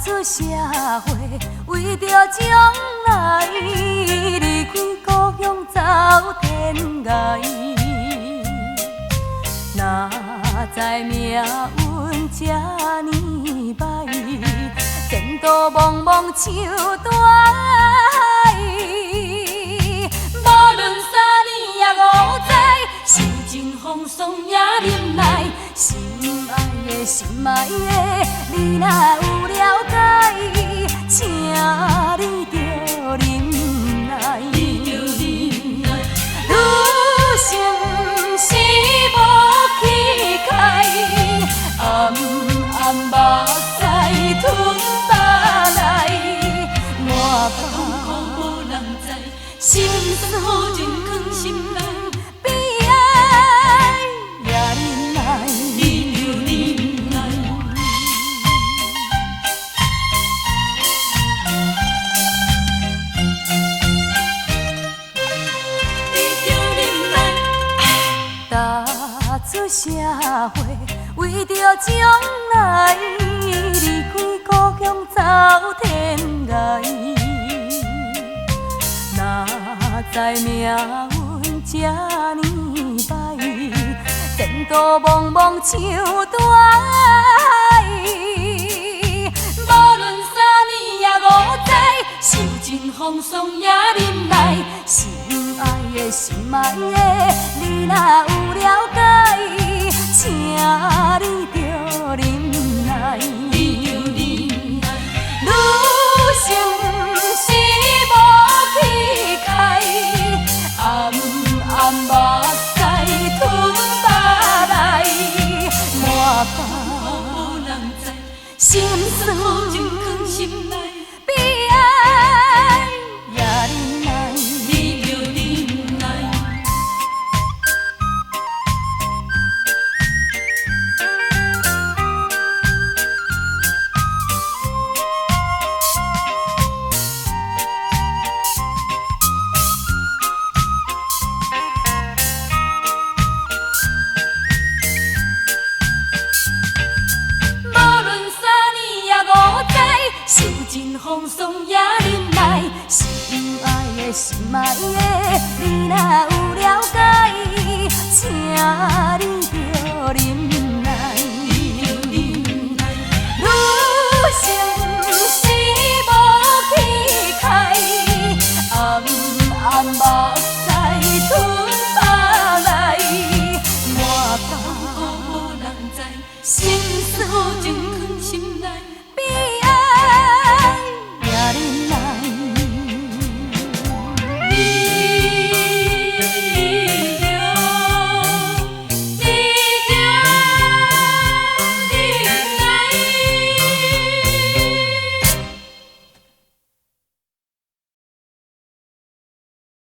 出社会，为着将来离开故乡走天涯。哪知命运这呢歹，前途茫茫像大海。无论三年也五载，受尽风霜也忍耐。心爱的，你若有了解，请你着忍耐。女性不是无气概，暗暗目屎吞巴来，满空无人知，心酸好情藏心内，悲哀也忍耐。出社会，为着将来离开故乡走天涯。哪知命运这呢歹，前途茫茫像大海。无论三年也五载，受尽风霜也忍耐。心爱的，你若有了解，请你着忍耐。女性不是无气概，暗暗目屎吞巴来，满腹无人知，心酸好情藏心内，悲哀也忍耐。受尽风霜也忍耐，心爱的，你若有了解。